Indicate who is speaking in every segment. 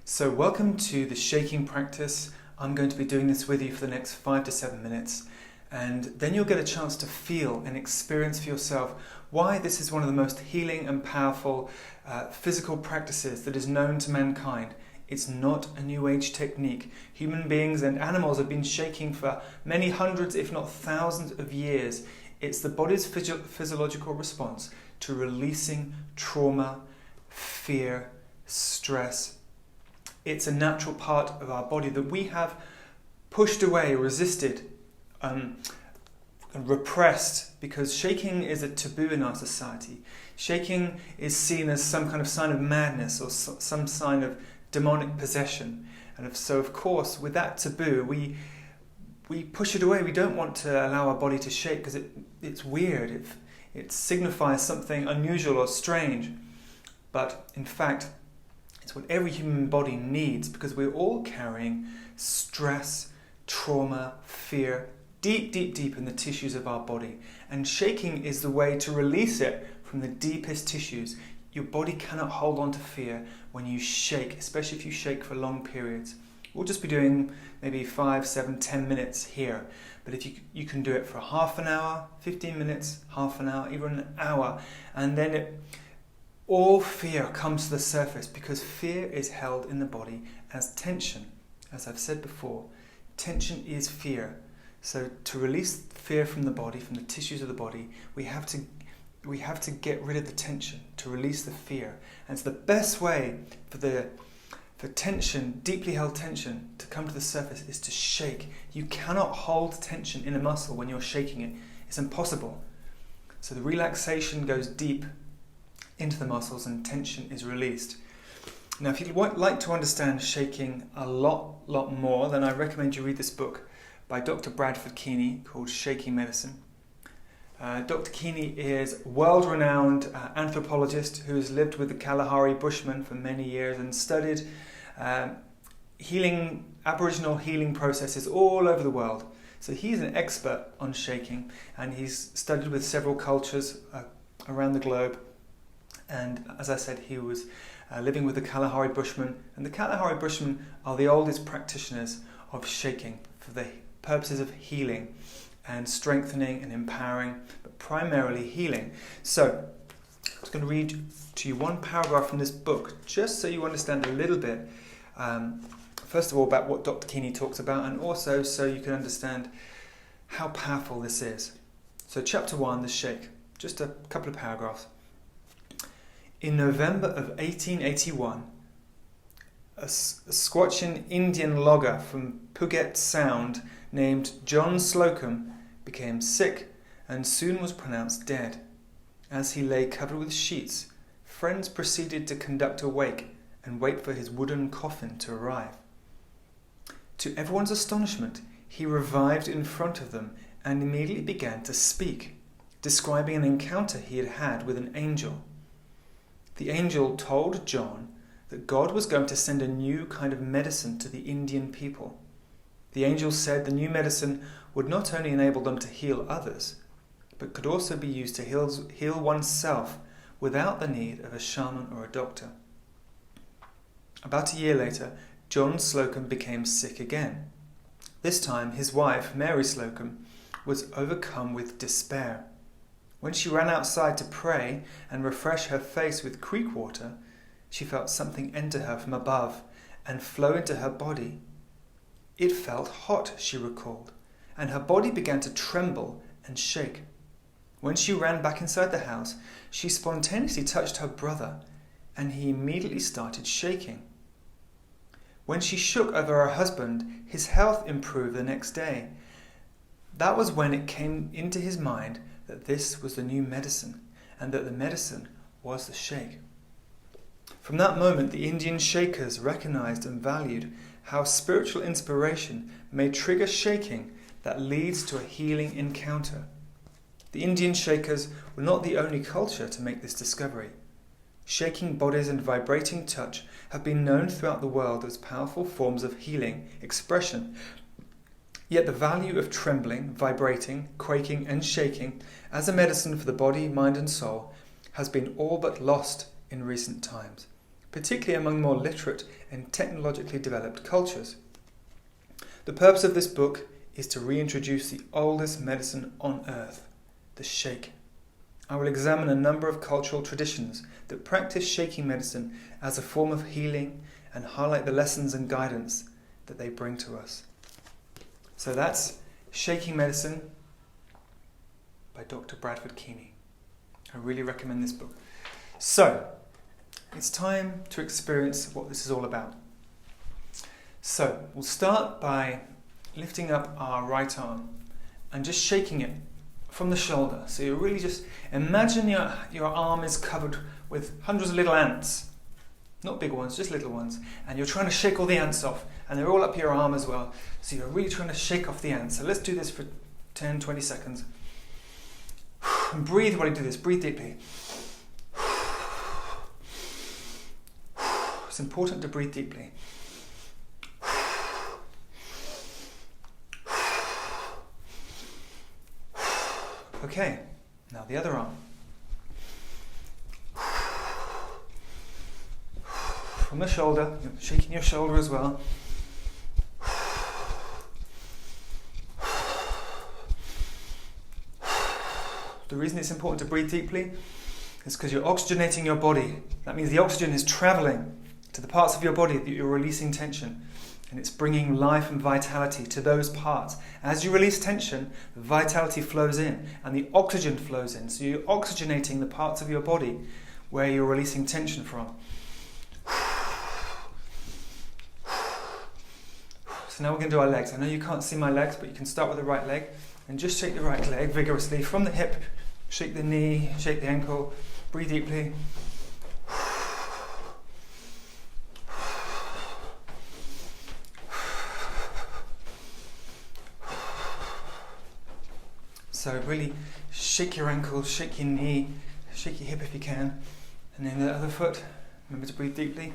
Speaker 1: So welcome to the shaking practice. I'm going to be doing this with you for the next 5 to 7 minutes, and then you'll get a chance to feel and experience for yourself why this is one of the most healing and powerful physical practices that is known to mankind. It's not a New Age technique. Human beings and animals have been shaking for many hundreds, if not thousands of years. It's the body's physiological response to releasing trauma, fear, stress. It's a natural part of our body that we have pushed away, resisted, repressed, because shaking is a taboo in our society. Shaking is seen as some kind of sign of madness or some sign of demonic possession. And so, of course, with that taboo, we push it away. We don't want to allow our body to shake because it's weird. It signifies something unusual or strange. But in fact, it's what every human body needs, because we're all carrying stress, trauma, fear, deep in the tissues of our body. And shaking is the way to release it from the deepest tissues. Your body cannot hold on to fear when you shake, especially if you shake for long periods. We'll just be doing maybe 5, 7, 10 minutes here. But if you can do it for half an hour, 15 minutes, half an hour, even an hour, and then all fear comes to the surface, because fear is held in the body as tension. As I've said before, tension is fear. So to release fear from the body, from the tissues of the body, we have to get rid of the tension, to release the fear. And it's the best way for tension, deeply held tension, to come to the surface is to shake. You cannot hold tension in a muscle when you're shaking it. It's impossible. So the relaxation goes deep into the muscles and tension is released. Now, if you'd like to understand shaking a lot more, then I recommend you read this book by Dr. Bradford Keeney called Shaking Medicine. Dr. Keeney is a world-renowned anthropologist who has lived with the Kalahari Bushmen for many years and studied Aboriginal healing processes all over the world. So he's an expert on shaking, and he's studied with several cultures around the globe. And as I said, he was living with the Kalahari Bushmen. And the Kalahari Bushmen are the oldest practitioners of shaking for the purposes of healing and strengthening and empowering, but primarily healing. So I'm just going to read to you one paragraph from this book, just so you understand a little bit, first of all, about what Dr. Keeney talks about, and also so you can understand how powerful this is. So chapter 1, the shake, just a couple of paragraphs. In November of 1881, a Squatchin Indian logger from Puget Sound named John Slocum became sick and soon was pronounced dead. As he lay covered with sheets, friends proceeded to conduct a wake and wait for his wooden coffin to arrive. To everyone's astonishment, he revived in front of them and immediately began to speak, describing an encounter he had had with an angel. The angel told John that God was going to send a new kind of medicine to the Indian people. The angel said the new medicine would not only enable them to heal others, but could also be used to heal oneself without the need of a shaman or a doctor. About a year later, John Slocum became sick again. This time, his wife, Mary Slocum, was overcome with despair. When she ran outside to pray and refresh her face with creek water, she felt something enter her from above and flow into her body. It felt hot, she recalled, and her body began to tremble and shake. When she ran back inside the house, she spontaneously touched her brother, and he immediately started shaking. When she shook over her husband, his health improved the next day. That was when it came into his mind that this was the new medicine, and that the medicine was the shake. From that moment, the Indian Shakers recognized and valued how spiritual inspiration may trigger shaking that leads to a healing encounter. The Indian Shakers were not the only culture to make this discovery. Shaking bodies and vibrating touch have been known throughout the world as powerful forms of healing expression. Yet the value of trembling, vibrating, quaking and shaking as a medicine for the body, mind and soul has been all but lost in recent times. particularly among more literate and technologically developed cultures. The purpose of this book is to reintroduce the oldest medicine on earth, the shake. I will examine a number of cultural traditions that practice shaking medicine as a form of healing and highlight the lessons and guidance that they bring to us. So that's Shaking Medicine by Dr. Bradford Keeney. I really recommend this book. So, it's time to experience what this is all about. So, we'll start by lifting up our right arm and just shaking it from the shoulder. So you really just imagine your arm is covered with hundreds of little ants. Not big ones, just little ones. And you're trying to shake all the ants off. And they're all up your arm as well. So you're really trying to shake off the ants. So let's do this for 10, 20 seconds. And breathe while you do this. Breathe deeply. It's important to breathe deeply. Okay, now the other arm. From the shoulder, you're shaking your shoulder as well. The reason it's important to breathe deeply is because you're oxygenating your body. That means the oxygen is traveling to the parts of your body that you're releasing tension. And it's bringing life and vitality to those parts. As you release tension, the vitality flows in and the oxygen flows in. So you're oxygenating the parts of your body where you're releasing tension from. So now we're going to do our legs. I know you can't see my legs, but you can start with the right leg and just shake the right leg vigorously from the hip. Shake the knee, shake the ankle, breathe deeply. So really shake your ankle, shake your knee, shake your hip if you can. And then the other foot, remember to breathe deeply.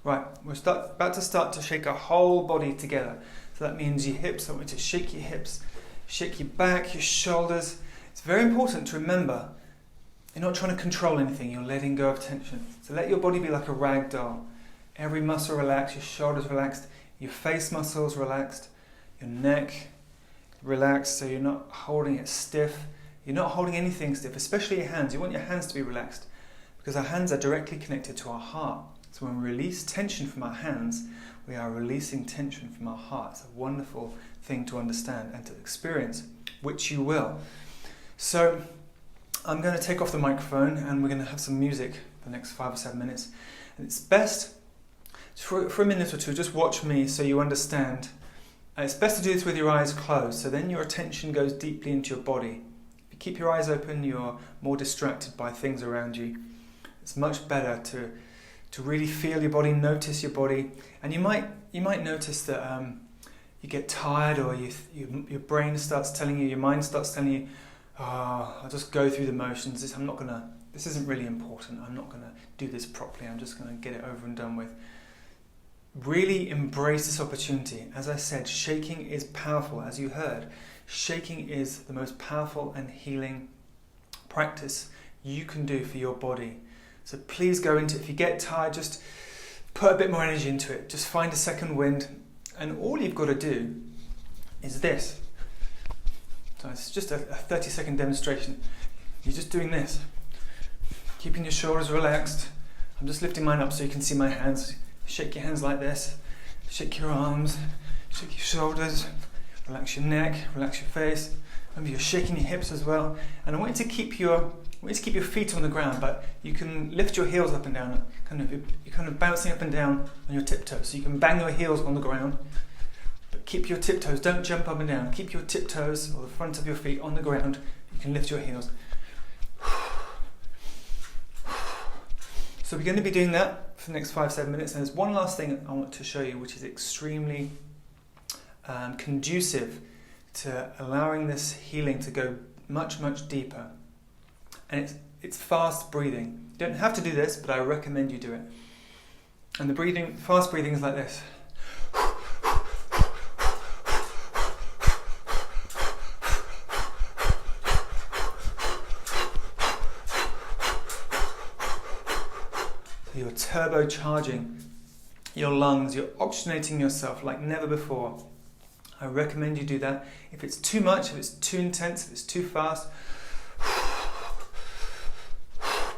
Speaker 1: Right, we're about to start to shake our whole body together. So that means your hips, I want you to shake your hips, shake your back, your shoulders. It's very important to remember, you're not trying to control anything, you're letting go of tension. So let your body be like a rag doll. Every muscle relaxed, your shoulders relaxed, your face muscles relaxed, your neck relaxed, so you're not holding it stiff. You're not holding anything stiff, especially your hands. You want your hands to be relaxed because our hands are directly connected to our heart. So when we release tension from our hands, we are releasing tension from our heart. It's a wonderful thing to understand and to experience, which you will. So I'm going to take off the microphone and we're going to have some music for the next 5 or 7 minutes. And it's best, for a minute or two, just watch me so you understand. It's best to do this with your eyes closed, so then your attention goes deeply into your body. If you keep your eyes open, you're more distracted by things around you. It's much better to really feel your body, notice your body, and you might notice that you get tired, or your brain starts telling you, your mind starts telling you, I'll just go through the motions. This isn't really important. I'm not gonna do this properly. I'm just gonna get it over and done with. Really embrace this opportunity. As I said, shaking is powerful. As you heard, shaking is the most powerful and healing practice you can do for your body. So please go into it. If you get tired, just put a bit more energy into it. Just find a second wind. And all you've got to do is this. So it's just a 30-second demonstration. You're just doing this. Keeping your shoulders relaxed. I'm just lifting mine up so you can see my hands. Shake your hands like this. Shake your arms. Shake your shoulders. Relax your neck. Relax your face. Remember, you're shaking your hips as well. And I want you to keep your feet on the ground, but you can lift your heels up and down. You're kind of bouncing up and down on your tiptoes. So you can bang your heels on the ground, but keep your tiptoes. Don't jump up and down. Keep your tiptoes or the front of your feet on the ground. You can lift your heels. So we're going to be doing that for the next 5-7 minutes. And there's one last thing I want to show you, which is extremely conducive to allowing this healing to go much, much deeper. And it's fast breathing. You don't have to do this, but I recommend you do it. And the fast breathing is like this. So you're turbocharging your lungs, you're oxygenating yourself like never before. I recommend you do that. If it's too much, if it's too intense, if it's too fast,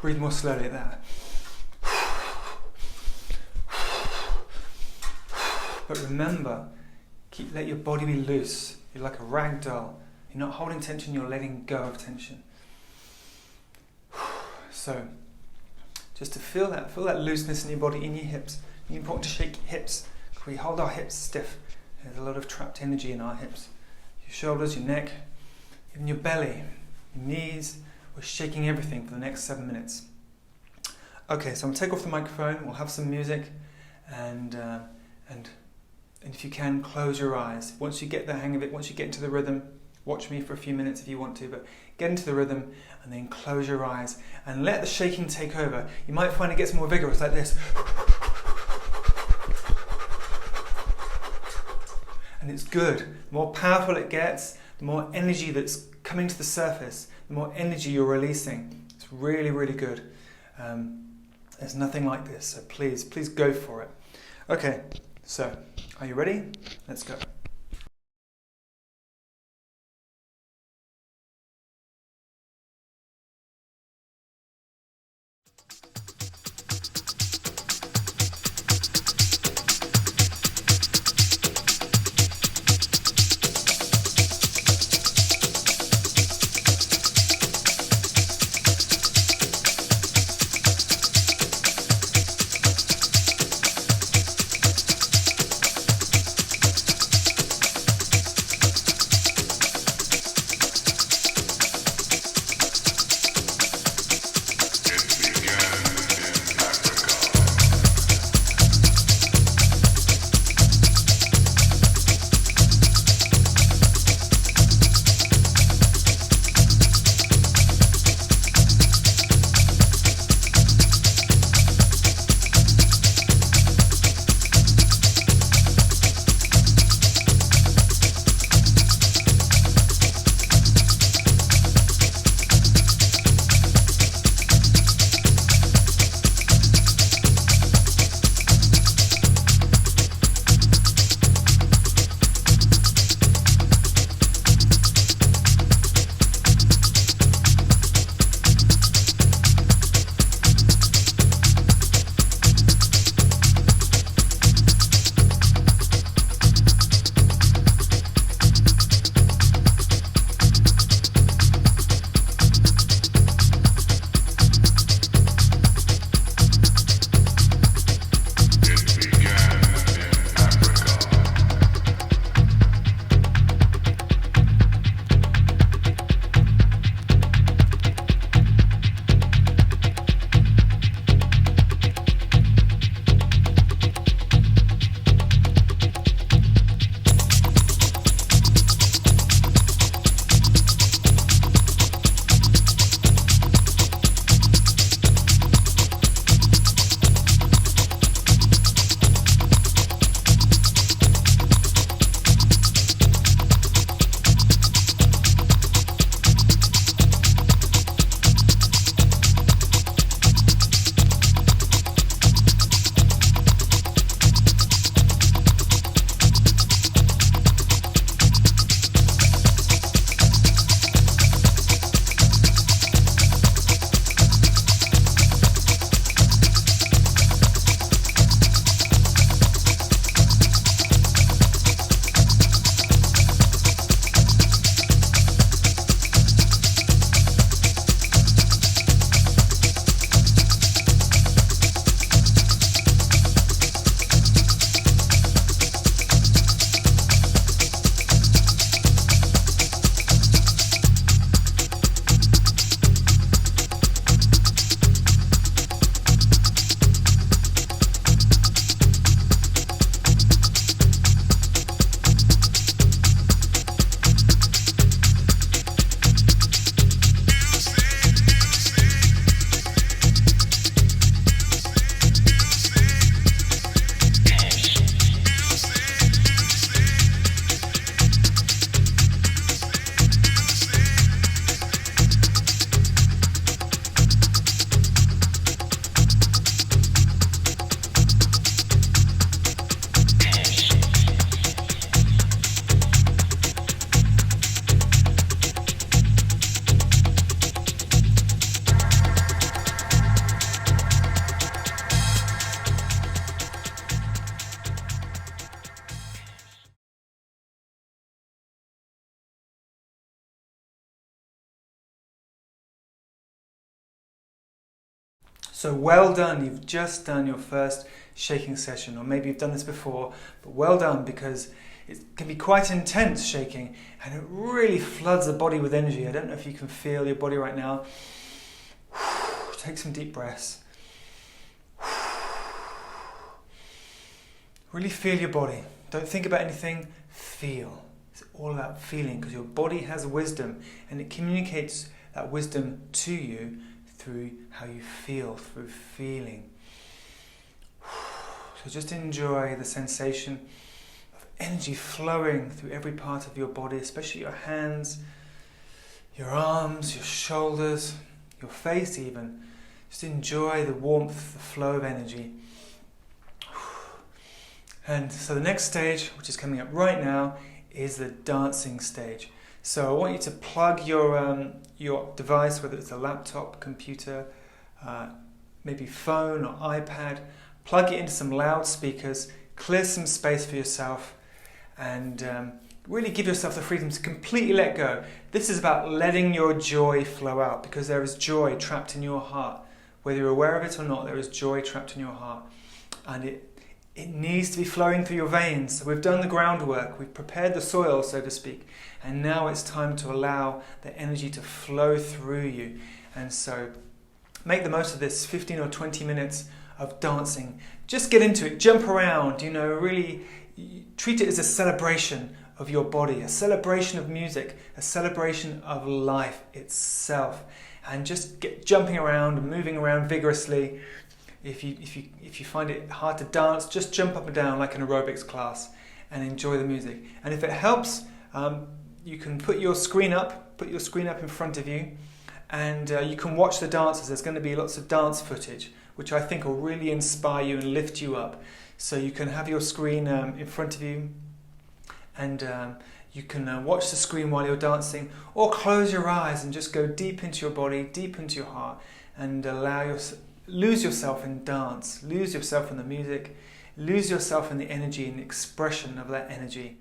Speaker 1: breathe more slowly at that. But remember, let your body be loose. You're like a rag doll. You're not holding tension, you're letting go of tension. So, just to feel that looseness in your body, in your hips. It's important to shake your hips. We hold our hips stiff. There's a lot of trapped energy in our hips. Your shoulders, your neck, even your belly, your knees. We're shaking everything for the next 7 minutes. Okay, so I'm going to take off the microphone. We'll have some music, and if you can, close your eyes. Once you get the hang of it, once you get into the rhythm, watch me for a few minutes if you want to, but get into the rhythm and then close your eyes and let the shaking take over. You might find it gets more vigorous like this. And it's good. The more powerful it gets, the more energy that's coming to the surface, the more energy you're releasing. It's really, really good. There's nothing like this, so please go for it. Okay, so are you ready? Let's go. So well done, you've just done your first shaking session, or maybe you've done this before, but well done, because it can be quite intense shaking and it really floods the body with energy. I don't know if you can feel your body right now. Take some deep breaths. Really feel your body. Don't think about anything, feel. It's all about feeling, because your body has wisdom and it communicates that wisdom to you through how you feel, through feeling. So just enjoy the sensation of energy flowing through every part of your body, especially your hands, your arms, your shoulders, your face even. Just enjoy the warmth, the flow of energy. And so the next stage, which is coming up right now, is the dancing stage. So I want you to plug your device, whether it's a laptop, computer, maybe phone or iPad, plug it into some loudspeakers, clear some space for yourself, and really give yourself the freedom to completely let go. This is about letting your joy flow out, because there is joy trapped in your heart. Whether you're aware of it or not, there is joy trapped in your heart. And it needs to be flowing through your veins. So we've done the groundwork, we've prepared the soil, so to speak, and now it's time to allow the energy to flow through you. And so make the most of this 15 or 20 minutes of dancing. Just get into it, jump around, really treat it as a celebration of your body, a celebration of music, a celebration of life itself. And just get jumping around and moving around vigorously. If you find it hard to dance, just jump up and down like an aerobics class and enjoy the music. And if it helps, you can put your screen up in front of you, and you can watch the dancers. There's going to be lots of dance footage, which I think will really inspire you and lift you up. So you can have your screen in front of you, and you can watch the screen while you're dancing, or close your eyes and just go deep into your body, deep into your heart, and lose yourself in dance, lose yourself in the music, lose yourself in the energy and the expression of that energy.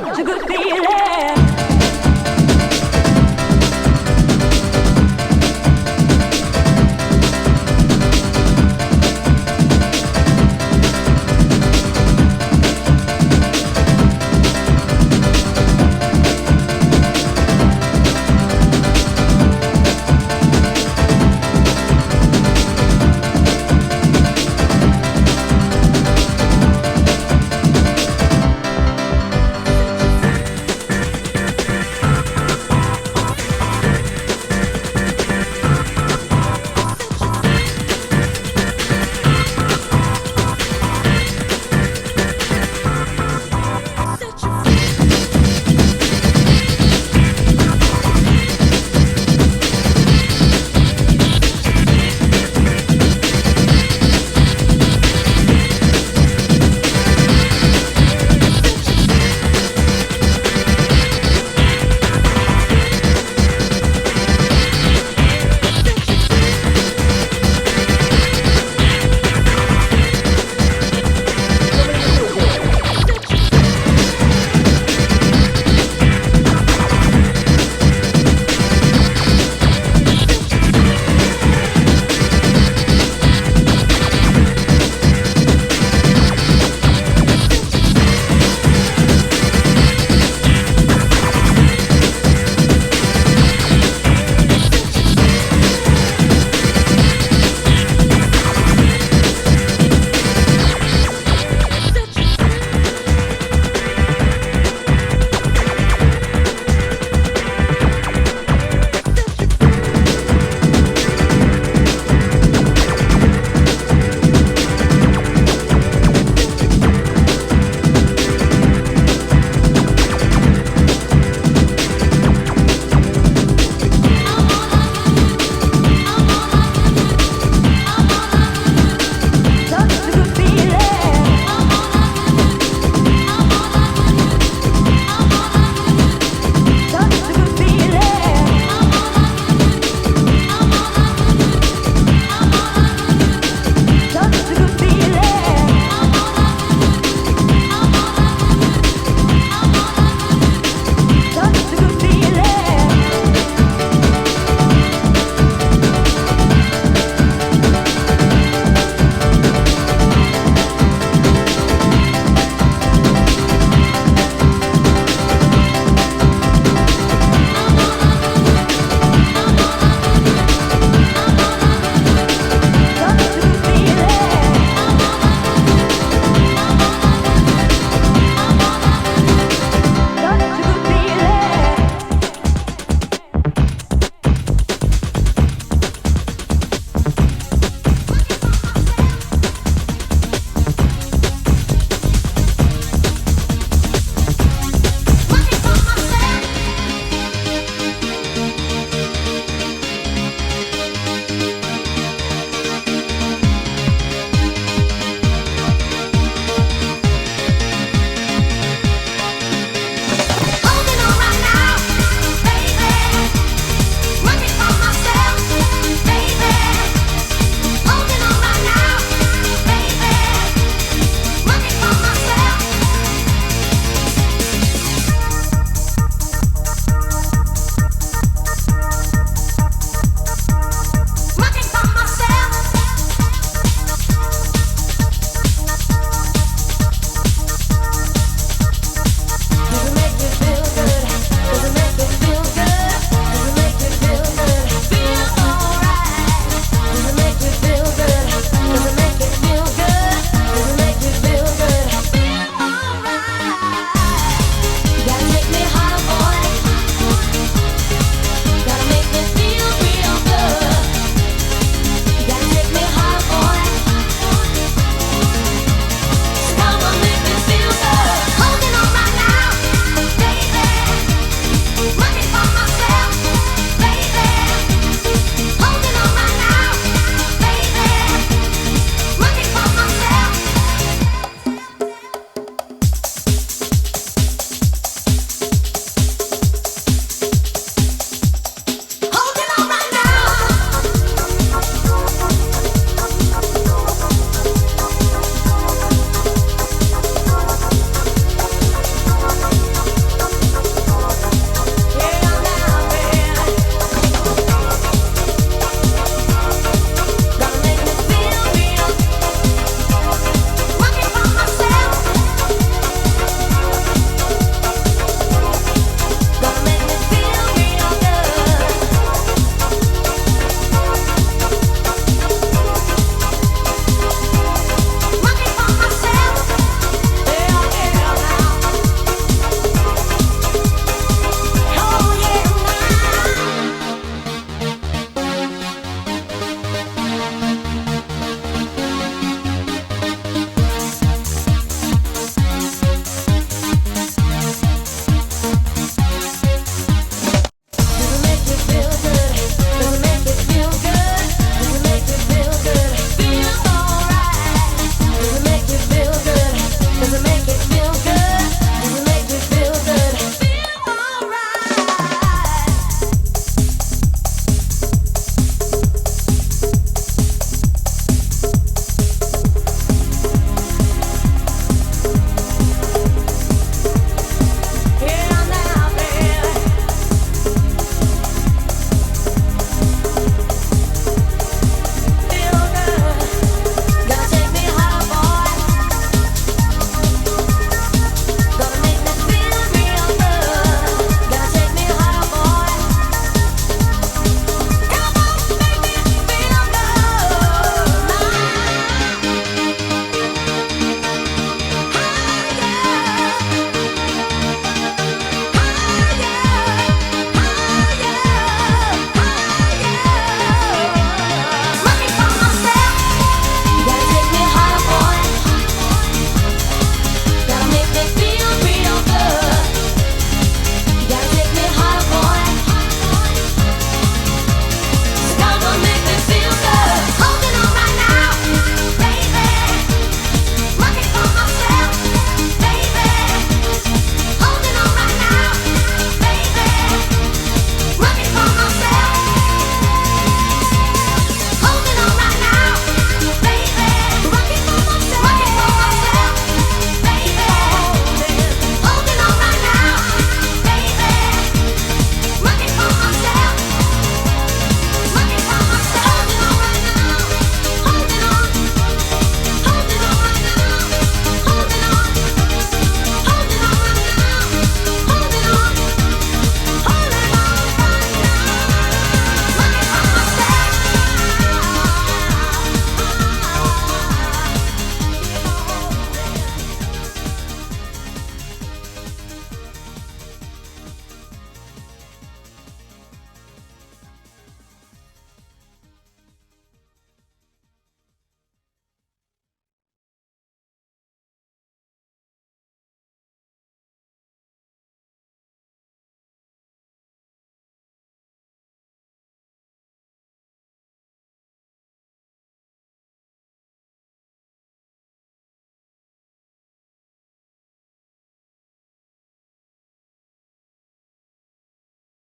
Speaker 2: such a good feeling.